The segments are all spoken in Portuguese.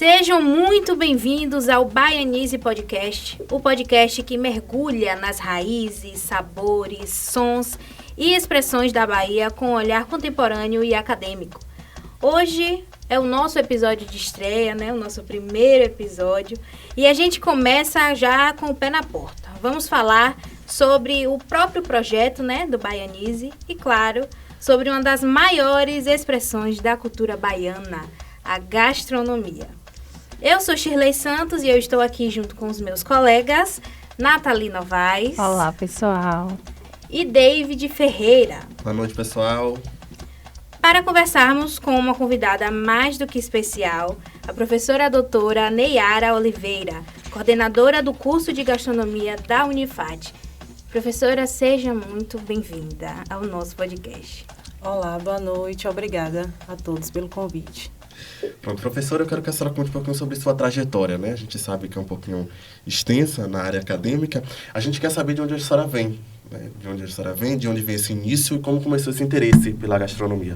Sejam muito bem-vindos ao Baianize Podcast, o podcast que mergulha nas raízes, sabores, sons e expressões da Bahia com um olhar contemporâneo e acadêmico. Hoje é o nosso episódio de estreia, né? O nosso primeiro episódio, e a gente começa já com o pé na porta. Vamos falar sobre o próprio projeto, né, do Baianize e, claro, sobre uma das maiores expressões da cultura baiana, a gastronomia. Eu sou Shirley Santos e eu estou aqui junto com os meus colegas Nathalie Novaes. Olá, pessoal. E David Ferreira. Boa noite, pessoal. Para conversarmos com uma convidada mais do que especial, a professora doutora Neyara Oliveira, coordenadora do curso de gastronomia da Unifat. Professora, seja muito bem-vinda ao nosso podcast. Olá, boa noite. Obrigada a todos pelo convite. Pronto, professora, eu quero que a senhora conte um pouquinho sobre sua trajetória, né? A gente sabe que é um pouquinho extensa na área acadêmica. A gente quer saber de onde a senhora vem, né? De onde a senhora vem, de onde vem esse início e como começou esse interesse pela gastronomia.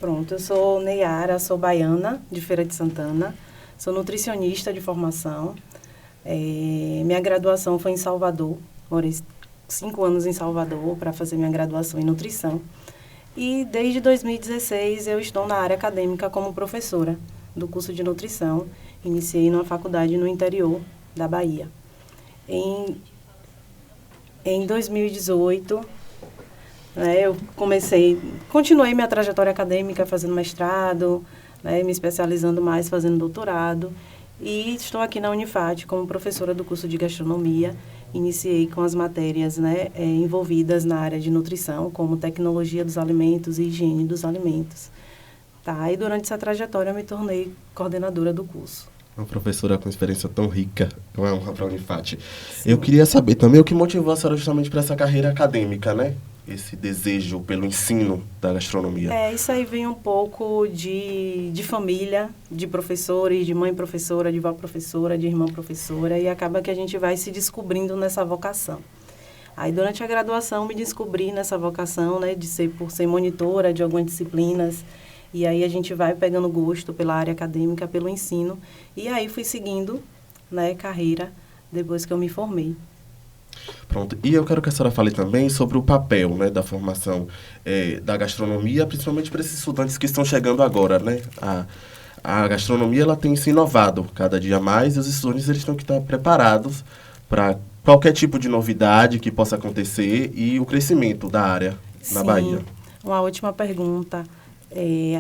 Pronto, eu sou Neyara, sou baiana, de Feira de Santana. Sou nutricionista de formação. Minha graduação foi em Salvador. Morei 5 anos em Salvador para fazer minha graduação em nutrição. E desde 2016 eu estou na área acadêmica como professora do curso de nutrição. Iniciei numa faculdade no interior da Bahia. Em 2018, eu continuei minha trajetória acadêmica fazendo mestrado, me especializando mais fazendo doutorado. E estou aqui na Unifat como professora do curso de gastronomia. Iniciei com as matérias envolvidas na área de nutrição, como tecnologia dos alimentos e higiene dos alimentos. E durante essa trajetória eu me tornei coordenadora do curso. Uma professora com experiência tão rica, é uma honra para a Unifat. Eu queria saber também o que motivou a senhora justamente para essa carreira acadêmica, né? Esse desejo pelo ensino da gastronomia. Isso aí vem um pouco de família, de professores, de mãe professora, de vó professora, de irmã professora, e acaba que a gente vai se descobrindo nessa vocação. Aí, durante a graduação, me descobri nessa vocação, por ser monitora de algumas disciplinas, e aí a gente vai pegando gosto pela área acadêmica, pelo ensino, e aí fui seguindo, carreira depois que eu me formei. Pronto, e eu quero que a senhora fale também sobre o papel, da formação da gastronomia, principalmente para esses estudantes que estão chegando agora, né? A gastronomia, ela tem se inovado cada dia mais, e os estudantes eles têm que estar preparados para qualquer tipo de novidade que possa acontecer e o crescimento da área na Bahia. Uma última pergunta.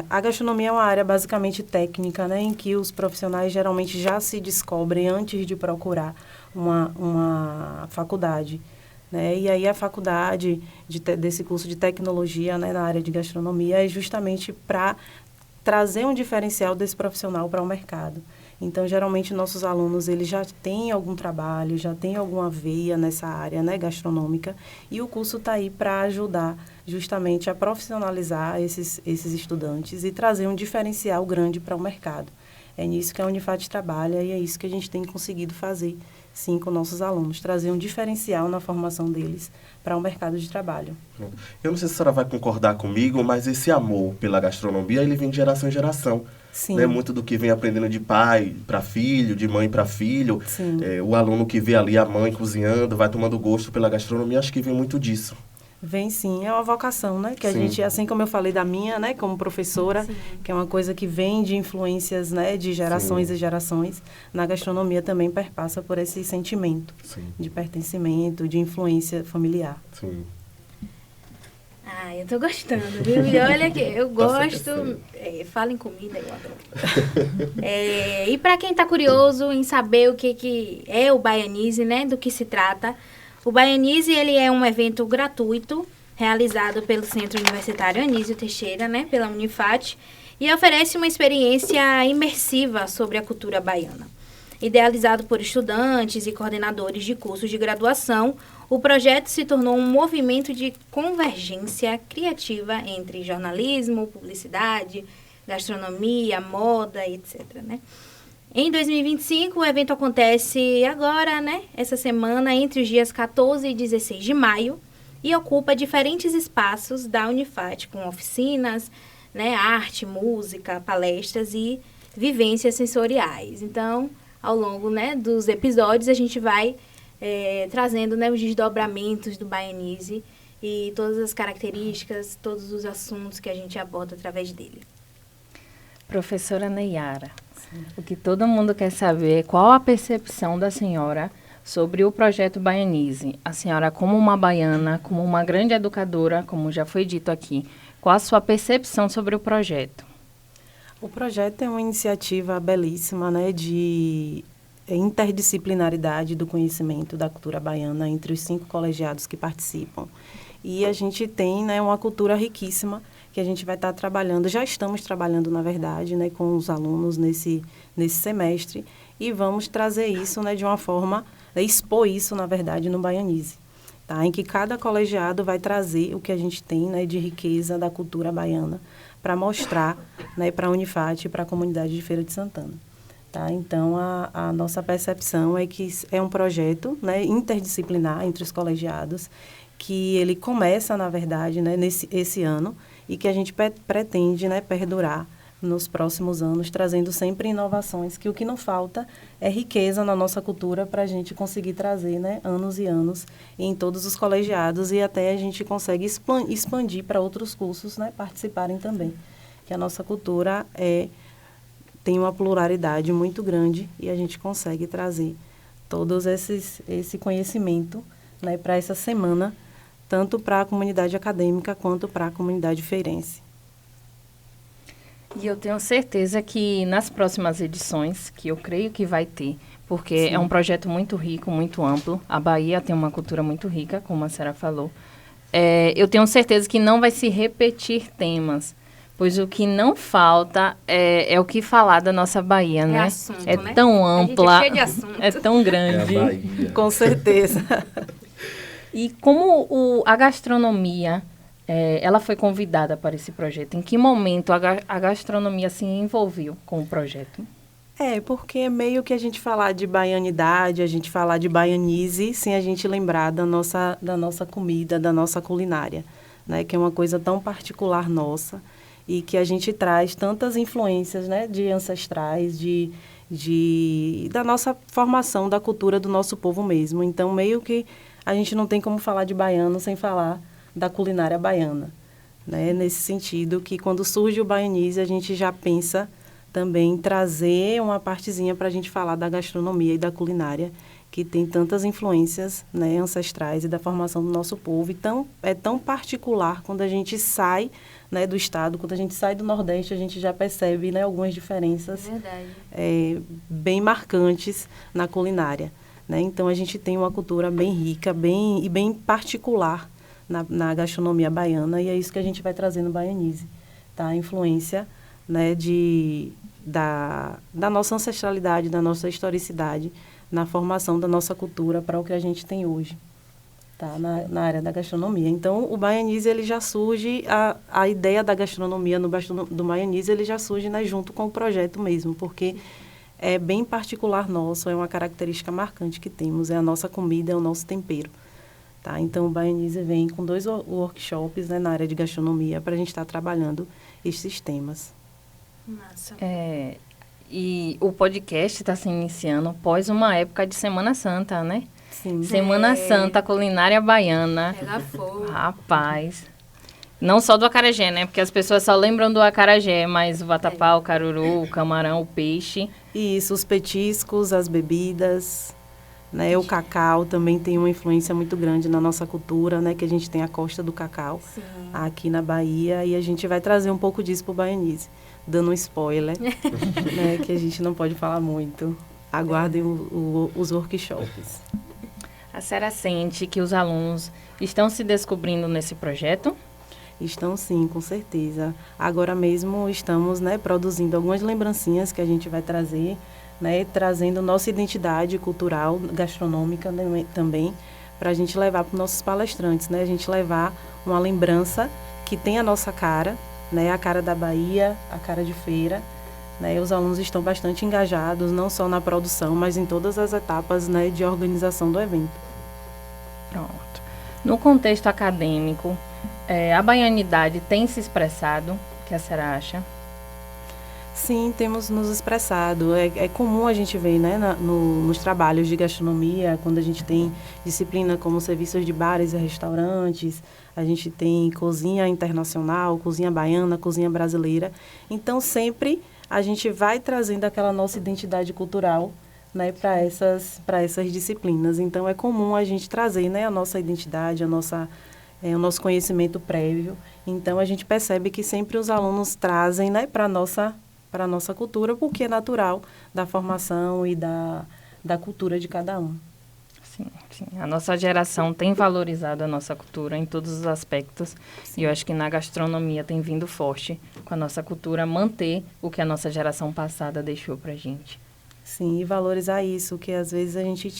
A gastronomia é uma área basicamente técnica, em que os profissionais geralmente já se descobrem antes de procurar uma faculdade. E aí a faculdade desse curso de tecnologia na área de gastronomia é justamente para trazer um diferencial desse profissional para o mercado. Então, geralmente, nossos alunos eles já têm algum trabalho, já têm alguma veia nessa área gastronômica, e o curso está aí para ajudar justamente a profissionalizar esses estudantes e trazer um diferencial grande para o mercado. É nisso que a Unifat trabalha e é isso que a gente tem conseguido fazer, sim, com nossos alunos, trazer um diferencial na formação deles para o mercado de trabalho. Eu não sei se a senhora vai concordar comigo, mas esse amor pela gastronomia, ele vem de geração em geração. Sim. Muito do que vem aprendendo de pai para filho, de mãe para filho. Sim. O aluno que vê ali a mãe cozinhando, vai tomando gosto pela gastronomia, acho que vem muito disso. Vem sim, é uma vocação, que a gente, assim como eu falei da minha, como professora, sim, que é uma coisa que vem de influências, de gerações, sim, e gerações, na gastronomia também perpassa por esse sentimento, sim, de pertencimento, de influência familiar. Sim. Eu tô gostando, viu? E olha que eu gosto, fala em comida, eu adoro. E para quem tá curioso em saber o que é o Baianize, do que se trata, o Baianize, ele é um evento gratuito, realizado pelo Centro Universitário Anísio Teixeira, pela Unifat, e oferece uma experiência imersiva sobre a cultura baiana. Idealizado por estudantes e coordenadores de cursos de graduação, o projeto se tornou um movimento de convergência criativa entre jornalismo, publicidade, gastronomia, moda, etc., Em 2025, o evento acontece agora, essa semana, entre os dias 14 e 16 de maio, e ocupa diferentes espaços da Unifat, com oficinas, arte, música, palestras e vivências sensoriais. Então, ao longo, né, dos episódios, a gente vai trazendo, né, os desdobramentos do Baianize e todas as características, todos os assuntos que a gente aborda através dele. Professora Neyara, o que todo mundo quer saber é qual a percepção da senhora sobre o projeto Baianize. A senhora, como uma baiana, como uma grande educadora, como já foi dito aqui, qual a sua percepção sobre o projeto? O projeto é uma iniciativa belíssima, né, de interdisciplinaridade do conhecimento da cultura baiana entre os 5 colegiados que participam. E a gente tem, né, uma cultura riquíssima que a gente vai estar trabalhando, já estamos trabalhando, na verdade, né, com os alunos nesse semestre, e vamos trazer isso, né, de uma forma, expor isso, na verdade, no Baianize, tá? Em que cada colegiado vai trazer o que a gente tem, né, de riqueza da cultura baiana para mostrar, né, para a Unifat e para a comunidade de Feira de Santana. Tá? Então, a nossa percepção é que é um projeto, né, interdisciplinar entre os colegiados, que ele começa, na verdade, né, esse ano, e que a gente pretende, né, perdurar nos próximos anos, trazendo sempre inovações, que o que não falta é riqueza na nossa cultura para a gente conseguir trazer, né, anos e anos em todos os colegiados, e até a gente consegue expandir para outros cursos, né, participarem também. Que a nossa cultura tem uma pluralidade muito grande e a gente consegue trazer todos esse conhecimento, né, para essa semana, tanto para a comunidade acadêmica quanto para a comunidade feirense. E eu tenho certeza que nas próximas edições, que eu creio que vai ter, porque Sim. É um projeto muito rico, muito amplo, a Bahia tem uma cultura muito rica, como a senhora falou, eu tenho certeza que não vai se repetir temas, pois o que não falta é o que falar da nossa Bahia, né? Assunto, é né? Tão ampla, a gente é cheio de assunto. É tão grande. É a Bahia. Com certeza. E como a gastronomia, ela foi convidada para esse projeto? Em que momento a gastronomia se envolveu com o projeto? Porque é meio que a gente falar de baianidade, a gente falar de baianize, sem a gente lembrar da nossa comida, da nossa culinária, né? Que é uma coisa tão particular nossa e que a gente traz tantas influências, né, de ancestrais, da nossa formação da cultura do nosso povo mesmo. Então, meio que a gente não tem como falar de baiano sem falar da culinária baiana, né? Nesse sentido que quando surge o Baianize, a gente já pensa também em trazer uma partezinha para a gente falar da gastronomia e da culinária, que tem tantas influências, né, ancestrais e da formação do nosso povo. Então, é tão particular quando a gente sai, né, do estado, quando a gente sai do Nordeste, a gente já percebe, né, algumas diferenças bem marcantes na culinária. Né? Então, a gente tem uma cultura bem rica e bem particular na gastronomia baiana, e é isso que a gente vai trazer no Baianize, tá? A influência, né, da nossa ancestralidade, da nossa historicidade, na formação da nossa cultura para o que a gente tem hoje, tá? Na área da gastronomia. Então, o Baianize, ele já surge, a ideia da gastronomia do Baianize, ele já surge, né, junto com o projeto mesmo, porque é bem particular nosso, é uma característica marcante que temos, é a nossa comida, é o nosso tempero. Tá? Então, o Baianize vem com 2 workshops, né, na área de gastronomia para a gente estar trabalhando esses temas. Massa. E o podcast está se iniciando após uma época de Semana Santa, né? Sim. Semana Santa, culinária baiana. Pega fogo. Rapaz. Não só do acarajé, né? Porque as pessoas só lembram do acarajé, mas o vatapá, o caruru, o camarão, o peixe. Isso, os petiscos, as bebidas, né? O cacau também tem uma influência muito grande na nossa cultura, né? Que a gente tem a Costa do Cacau. Sim. Aqui na Bahia, e a gente vai trazer um pouco disso para o Baianize, dando um spoiler, né? Que a gente não pode falar muito. Aguardem os workshops. A senhora sente que os alunos estão se descobrindo nesse projeto? Estão sim, com certeza. Agora mesmo estamos, né, produzindo algumas lembrancinhas que a gente vai trazer, né, trazendo nossa identidade cultural, gastronômica também, para a gente levar para os nossos palestrantes, né, a gente levar uma lembrança que tem a nossa cara, né, a cara da Bahia, a cara de feira, né, os alunos estão bastante engajados, não só na produção, mas em todas as etapas, né, de organização do evento. Pronto. No contexto acadêmico, a baianidade tem se expressado, o que a senhora acha? Sim, temos nos expressado. É comum a gente ver, né, nos trabalhos de gastronomia, quando a gente tem disciplina como serviços de bares e restaurantes, a gente tem cozinha internacional, cozinha baiana, cozinha brasileira. Então, sempre a gente vai trazendo aquela nossa identidade cultural, né, para essas disciplinas. Então, é comum a gente trazer, né, a nossa identidade, o nosso conhecimento prévio. Então, a gente percebe que sempre os alunos trazem, né, para a nossa cultura, porque é natural da formação e da cultura de cada um. Sim, sim. A nossa geração tem valorizado a nossa cultura em todos os aspectos. Sim. E eu acho que na gastronomia tem vindo forte com a nossa cultura manter o que a nossa geração passada deixou para a gente. Sim, e valorizar isso, que às vezes a gente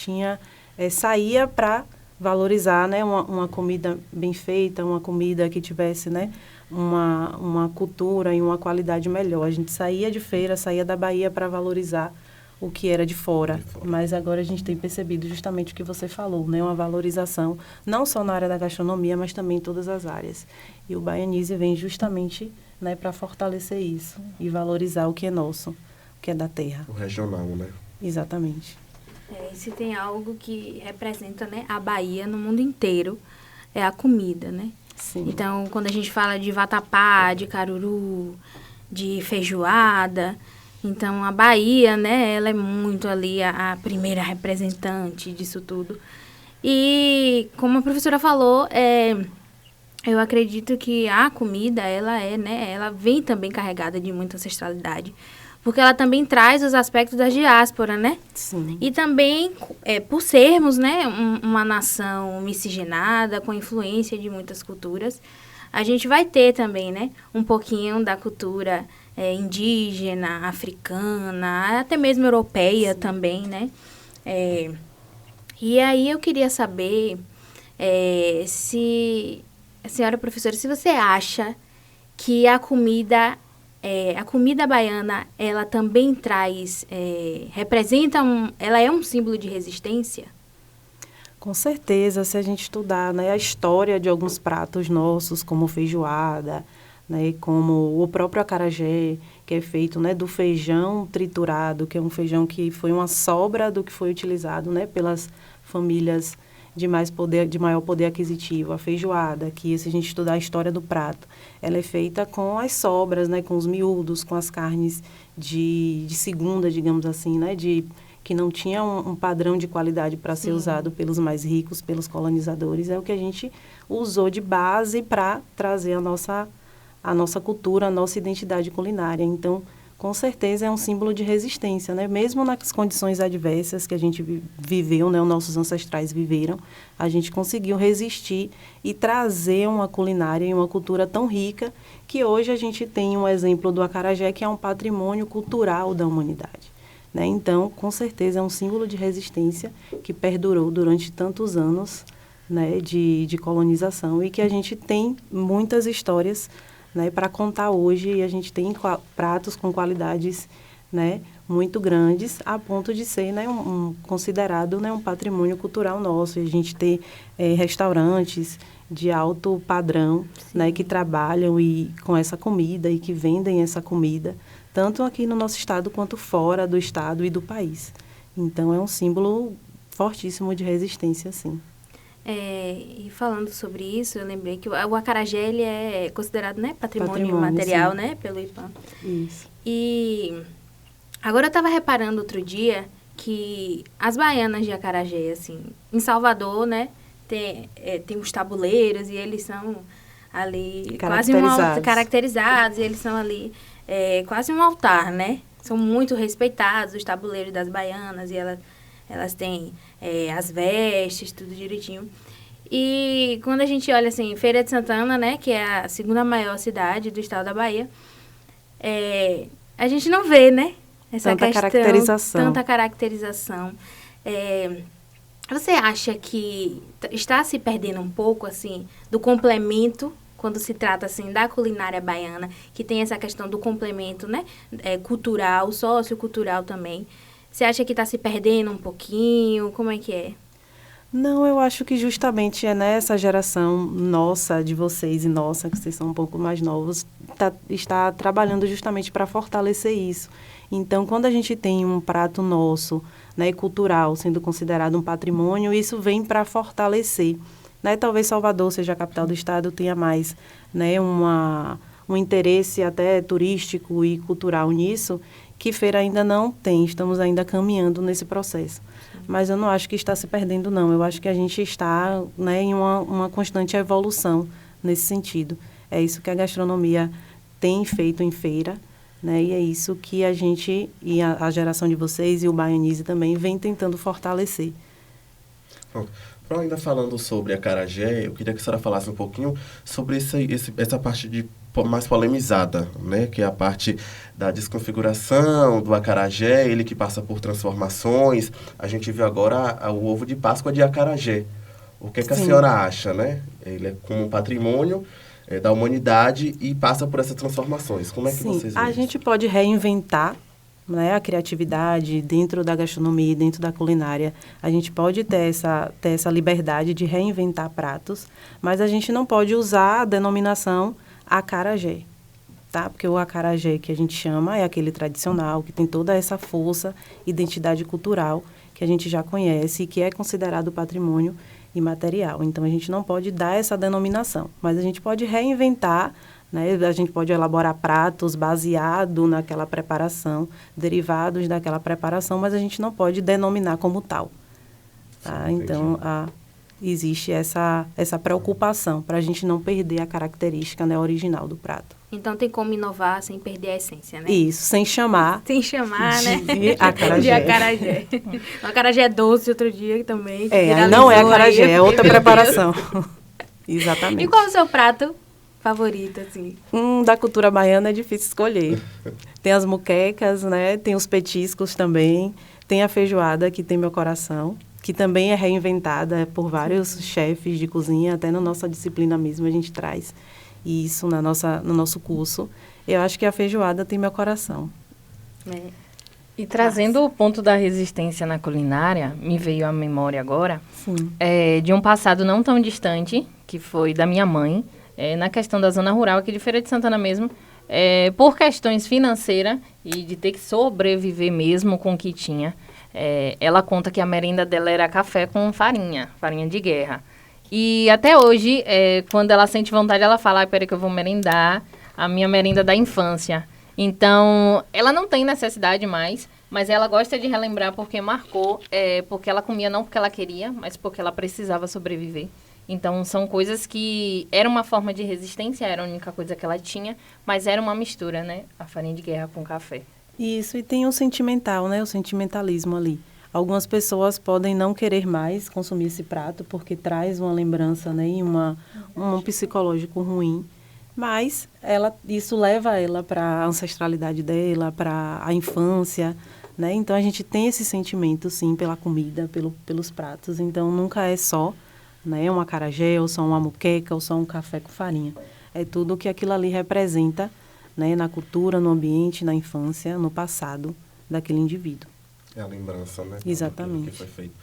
saía para valorizar, né, uma comida bem feita, uma comida que tivesse, né, uma cultura e uma qualidade melhor. A gente saía de feira, saía da Bahia para valorizar o que era de fora. Mas agora a gente tem percebido justamente o que você falou, né, uma valorização, não só na área da gastronomia, mas também em todas as áreas. E o Baianize vem justamente, né, para fortalecer isso e valorizar o que é nosso, o que é da terra. O regional, né? Exatamente. E se tem algo que representa, né, a Bahia no mundo inteiro, é a comida, né? Sim. Então, quando a gente fala de vatapá, de caruru, de feijoada, então a Bahia, né, ela é muito ali a primeira representante disso tudo. E, como a professora falou, eu acredito que a comida, ela vem também carregada de muita ancestralidade. Porque ela também traz os aspectos da diáspora, né? Sim. E também, por sermos, né, uma nação miscigenada, com influência de muitas culturas, a gente vai ter também, né, um pouquinho da cultura indígena, africana, até mesmo europeia. Sim. Também, né? E aí eu queria saber se, a senhora professora, se você acha que a comida baiana, ela também traz, ela é um símbolo de resistência? Com certeza, se a gente estudar, né, a história de alguns pratos nossos, como feijoada, né, como o próprio acarajé, que é feito, né, do feijão triturado, que é um feijão que foi uma sobra do que foi utilizado, né, pelas famílias de maior poder aquisitivo. A feijoada, que se a gente estudar a história do prato, ela é feita com as sobras, né, com os miúdos, com as carnes de segunda, digamos assim, né, que não tinha um padrão de qualidade para ser usado pelos mais ricos, pelos colonizadores. É o que a gente usou de base para trazer a nossa cultura, a nossa identidade culinária. Então, com certeza é um símbolo de resistência, né? Mesmo nas condições adversas que a gente viveu, né? Os nossos ancestrais viveram, a gente conseguiu resistir e trazer uma culinária e uma cultura tão rica que hoje a gente tem um exemplo do acarajé, que é um patrimônio cultural da humanidade, né? Então, com certeza é um símbolo de resistência que perdurou durante tantos anos, né? de colonização, e que a gente tem muitas histórias, né, para contar hoje, e a gente tem pratos com qualidades, né, muito grandes, a ponto de ser, né, considerado, né, um patrimônio cultural nosso. E a gente tem restaurantes de alto padrão, né, que trabalham com essa comida e que vendem essa comida, tanto aqui no nosso estado quanto fora do estado e do país. Então, é um símbolo fortíssimo de resistência, sim. E falando sobre isso, eu lembrei que o acarajé, ele é considerado, né, patrimônio material, sim, né, pelo IPAM. Isso. E agora eu estava reparando outro dia que as baianas de acarajé, assim, em Salvador, né, tem os tabuleiros e eles são ali caracterizados, e eles são ali quase um altar, né? São muito respeitados os tabuleiros das baianas, e elas têm as vestes, tudo direitinho. E quando a gente olha, assim, Feira de Santana, né, que é a segunda maior cidade do estado da Bahia, a gente não vê, né, tanta caracterização. Você acha que está se perdendo um pouco, assim, do complemento, quando se trata, assim, da culinária baiana, que tem essa questão do complemento, né, cultural, sociocultural também? Você acha que está se perdendo um pouquinho? Como é que é? Não, eu acho que justamente é nessa geração nossa, de vocês e nossa, que vocês são um pouco mais novos, está trabalhando justamente para fortalecer isso. Então, quando a gente tem um prato nosso, né, cultural, sendo considerado um patrimônio, isso vem para fortalecer. Né? Talvez Salvador seja a capital do estado, tenha mais, né, um interesse até turístico e cultural nisso, que Feira ainda não tem, estamos ainda caminhando nesse processo. Mas eu não acho que está se perdendo, não. Eu acho que a gente está, né, em uma constante evolução nesse sentido. É isso que a gastronomia tem feito em Feira, né, e é isso que a gente, e a geração de vocês e o Baianize também, vem tentando fortalecer. Pronto. Ainda falando sobre acarajé, eu queria que a senhora falasse um pouquinho sobre essa parte mais polemizada, né? Que é a parte da desconfiguração do acarajé, ele que passa por transformações. A gente viu agora o ovo de Páscoa de acarajé. O que é que a senhora acha, né? Ele é como um patrimônio da humanidade e passa por essas transformações. Como é que vocês veem? A gente pode reinventar, né, a criatividade dentro da gastronomia, dentro da culinária. A gente pode ter essa liberdade de reinventar pratos, mas a gente não pode usar a denominação acarajé, tá? Porque o acarajé que a gente chama é aquele tradicional, que tem toda essa força, identidade cultural, que a gente já conhece e que é considerado patrimônio imaterial. Então, a gente não pode dar essa denominação, mas a gente pode reinventar, né? A gente pode elaborar pratos baseado naquela preparação, derivados daquela preparação, mas a gente não pode denominar como tal. Tá? Sim, então, existe essa preocupação para a gente não perder a característica, né, original do prato. Então tem como inovar sem perder a essência, né? Isso, sem chamar. Sem chamar, né? De acarajé. De acarajé. O acarajé é doce outro dia também. Não é acarajé, é outra preparação. Exatamente. E qual é o seu prato favorito, assim? Da cultura baiana é difícil escolher. Tem as muquecas, né? Tem os petiscos também. Tem a feijoada, que tem meu coração, que também é reinventada por vários chefes de cozinha, até na nossa disciplina mesmo a gente traz isso no nosso curso. Eu acho que a feijoada tem meu coração. E trazendo o ponto da resistência na culinária, me veio à memória agora, de um passado não tão distante, que foi da minha mãe, na questão da zona rural, aqui de Feira de Santana mesmo, por questões financeiras e de ter que sobreviver mesmo com o que tinha. Ela conta que a merenda dela era café com farinha de guerra. E até hoje, quando ela sente vontade, ela fala, peraí que eu vou merendar a minha merenda da infância. Então, ela não tem necessidade mais, mas ela gosta de relembrar porque marcou, porque ela comia não porque ela queria, mas porque ela precisava sobreviver. Então, são coisas que era uma forma de resistência, era a única coisa que ela tinha, mas era uma mistura, né? A farinha de guerra com café. Isso, e tem o sentimental, né? O sentimentalismo ali. Algumas pessoas podem não querer mais consumir esse prato porque traz uma lembrança, né? E um psicológico ruim. Mas isso leva ela para a ancestralidade dela, para a infância, né? Então, a gente tem esse sentimento, sim, pela comida, pelos pratos. Então, nunca é só, né, um acarajé, ou só uma moqueca, ou só um café com farinha. É tudo que aquilo ali representa, né, na cultura, no ambiente, na infância, no passado daquele indivíduo. É a lembrança, né? Exatamente. Que foi feito.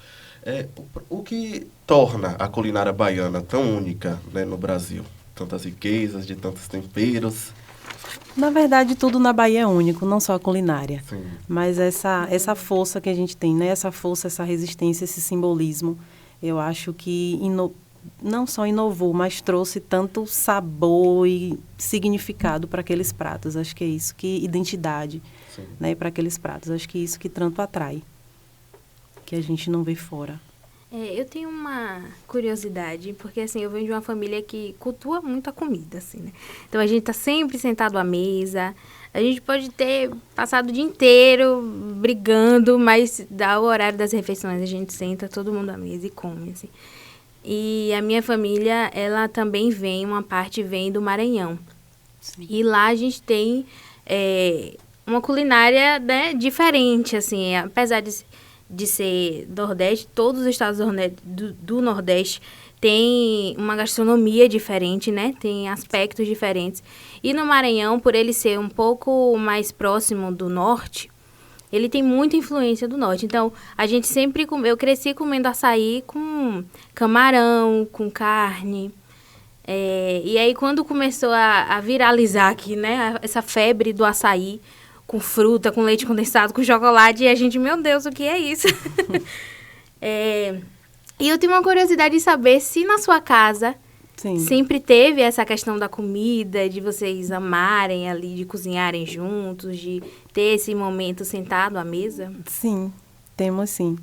O que torna a culinária baiana tão única, né, no Brasil? Tantas riquezas, de tantos temperos. Na verdade, tudo na Bahia é único, não só a culinária. Sim. Mas essa força que a gente tem, né? Essa força, essa resistência, esse simbolismo, eu acho que não só inovou, mas trouxe tanto sabor e significado para aqueles pratos. Acho que é isso, que identidade, né, para aqueles pratos. Acho que é isso que tanto atrai, que a gente não vê fora. Eu tenho uma curiosidade, porque assim, eu venho de uma família que cultua muito a comida, assim, né? Então, a gente tá sempre sentado à mesa, a gente pode ter passado o dia inteiro brigando, mas dá o horário das refeições, a gente senta todo mundo à mesa e come, assim. E a minha família, ela também uma parte vem do Maranhão. Sim. E lá a gente tem uma culinária, né, diferente, assim, apesar de ser Nordeste, todos os estados do Nordeste têm uma gastronomia diferente, né? Tem aspectos diferentes. E no Maranhão, por ele ser um pouco mais próximo do Norte, ele tem muita influência do norte. Então, a gente sempre... Eu cresci comendo açaí com camarão, com carne. E aí, quando começou a viralizar aqui, né? Essa febre do açaí, com fruta, com leite condensado, com chocolate, e a gente, meu Deus, o que é isso? E eu tenho uma curiosidade de saber se na sua casa Sim. sempre teve essa questão da comida, de vocês amarem ali, de cozinharem juntos, de ter esse momento sentado à mesa. Sim, temos sim.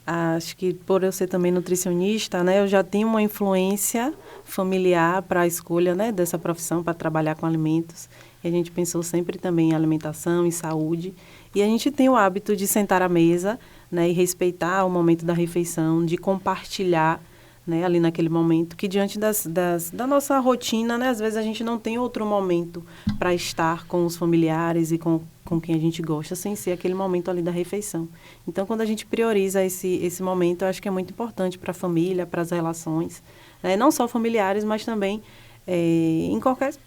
Acho que por eu ser também nutricionista, né, eu já tenho uma influência familiar para a escolha, né, dessa profissão, para trabalhar com alimentos. E a gente pensou sempre também em alimentação, em saúde. E a gente tem o hábito de sentar à mesa, né, e respeitar o momento da refeição, de compartilhar, né, ali naquele momento, que diante da nossa rotina, né, às vezes a gente não tem outro momento para estar com os familiares e com quem a gente gosta, sem ser aquele momento ali da refeição. Então, quando a gente prioriza esse momento, eu acho que é muito importante para a família, para as relações, né, não só familiares, mas também em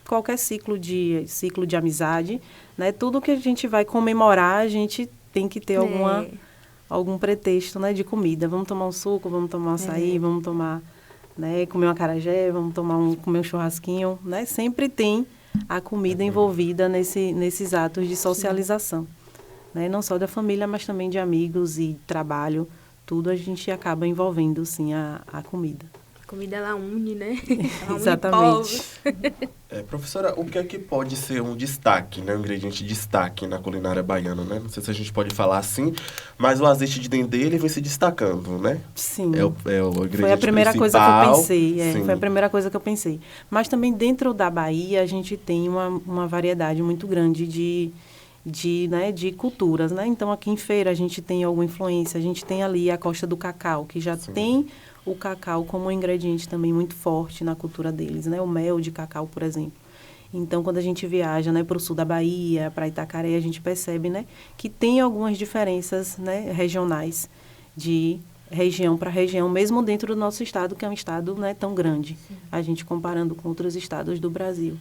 qualquer ciclo de amizade, né, tudo que a gente vai comemorar, a gente tem que ter algum pretexto, né, de comida. Vamos tomar um suco, vamos tomar um açaí, vamos tomar, né, comer um acarajé, vamos comer um churrasquinho, né? Sempre tem a comida envolvida nesses atos de socialização, né? Não só da família, mas também de amigos e trabalho, tudo a gente acaba envolvendo, sim, a comida. A comida, ela une, né? Ela Exatamente. Professora, o que é que pode ser um destaque, né? Um ingrediente de destaque na culinária baiana, né? Não sei se a gente pode falar assim, mas o azeite de dendê, ele vem se destacando, né? Sim. É o ingrediente Foi a primeira principal. coisa que eu pensei. Sim. Foi a primeira coisa que eu pensei. Mas também dentro da Bahia, a gente tem uma variedade muito grande de culturas, né? Então, aqui em Feira, a gente tem alguma influência. A gente tem ali a Costa do Cacau, que já tem o cacau como um ingrediente também muito forte na cultura deles, né? O mel de cacau, por exemplo. Então, quando a gente viaja, né, para o sul da Bahia, para Itacaré, a gente percebe, né, que tem algumas diferenças, né, regionais, de região para região, mesmo dentro do nosso estado, que é um estado, né, tão grande, a gente comparando com outros estados do Brasil.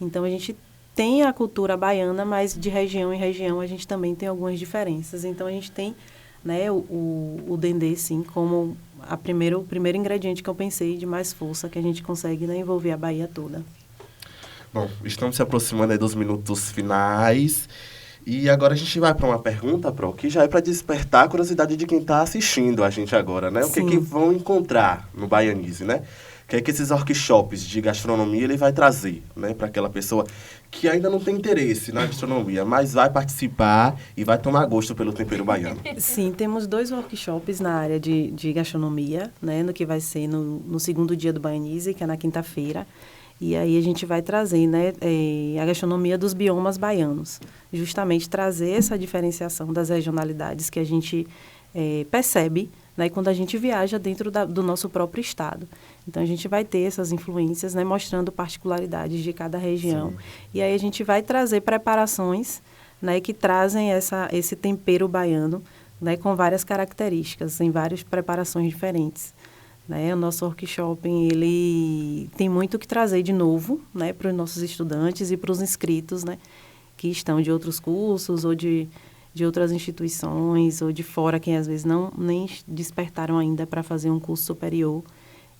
Então, a gente tem a cultura baiana, mas de região em região a gente também tem algumas diferenças. Então, a gente tem, né, o dendê, sim, como o primeiro ingrediente que eu pensei de mais força que a gente consegue, né, envolver a Bahia toda. Bom, estamos se aproximando aí dos minutos finais. E agora a gente vai para uma pergunta, Pro, que já é para despertar a curiosidade de quem está assistindo a gente agora, né? O que vão encontrar no Baianize, né? O que é que esses workshops de gastronomia ele vai trazer, né? Para aquela pessoa que ainda não tem interesse na gastronomia, mas vai participar e vai tomar gosto pelo tempero baiano. Sim, temos 2 workshops na área de gastronomia, né? No que vai ser no segundo dia do Baianize, que é na quinta-feira. E aí a gente vai trazer, né, a gastronomia dos biomas baianos, justamente trazer essa diferenciação das regionalidades que a gente percebe, né, quando a gente viaja dentro do nosso próprio estado. Então, a gente vai ter essas influências, né, mostrando particularidades de cada região. Sim. E aí a gente vai trazer preparações, né, que trazem esse tempero baiano, né, com várias características, em várias preparações diferentes. Né, o nosso workshop, ele tem muito o que trazer de novo, né, para os nossos estudantes e para os inscritos, né, que estão de outros cursos ou de outras instituições ou de fora, que às vezes nem despertaram ainda para fazer um curso superior.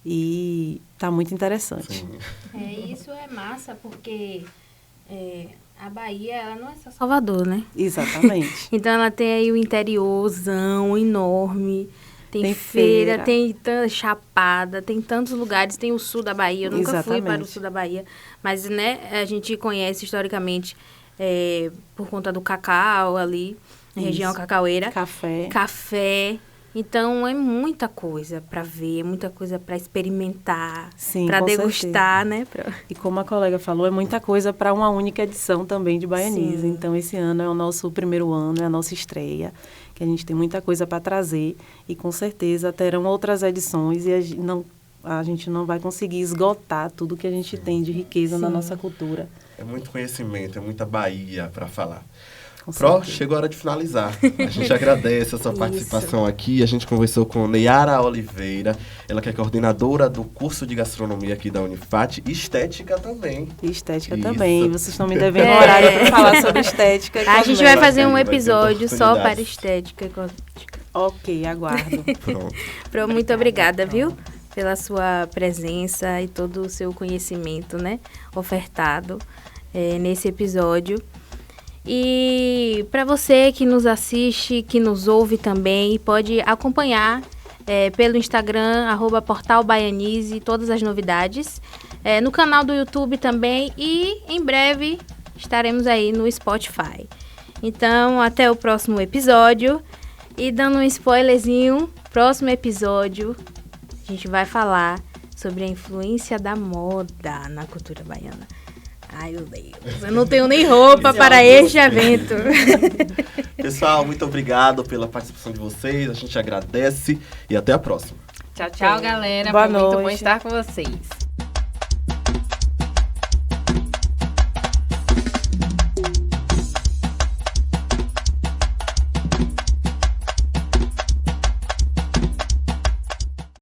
E está muito interessante. Isso é massa, porque a Bahia, ela não é só Salvador, né? Exatamente. Então, ela tem aí o interiorzão enorme. Tem feira, tem Chapada, tem tantos lugares, tem o sul da Bahia. Eu nunca fui para o sul da Bahia, mas, né, a gente conhece historicamente por conta do cacau ali, na região cacaueira. Café. Então, é muita coisa para ver, é muita coisa para experimentar, para degustar, né? E como a colega falou, é muita coisa para uma única edição também de Baianize. Então, esse ano é o nosso primeiro ano, é a nossa estreia, que a gente tem muita coisa para trazer e, com certeza, terão outras edições e a gente não vai conseguir esgotar tudo que a gente tem de riqueza na nossa cultura. É muito conhecimento, é muita Bahia para falar. Com Pró, certeza. chegou a hora de finalizar. A gente agradece a sua participação aqui. A gente conversou com Neyara Oliveira, ela que é coordenadora do curso de gastronomia aqui da Unifat, e estética também. E estética Isso. também. Vocês estão me devendo horário para falar sobre estética. A gente vai fazer um vai ter episódio só oportunidades. para estética e cosmética. Ok, aguardo. Pronto. Muito obrigada, viu? Pela sua presença e todo o seu conhecimento, né? Ofertado nesse episódio. E para você que nos assiste, que nos ouve também, pode acompanhar pelo Instagram, @portalbaianize, todas as novidades. No canal do YouTube também e em breve estaremos aí no Spotify. Então, até o próximo episódio. E dando um spoilerzinho, próximo episódio a gente vai falar sobre a influência da moda na cultura baiana. Ai, meu Deus, eu não tenho nem roupa para este evento. Pessoal, muito obrigado pela participação de vocês. A gente agradece e até a próxima. Tchau, tchau, galera. Boa Foi muito bom noite. estar com vocês.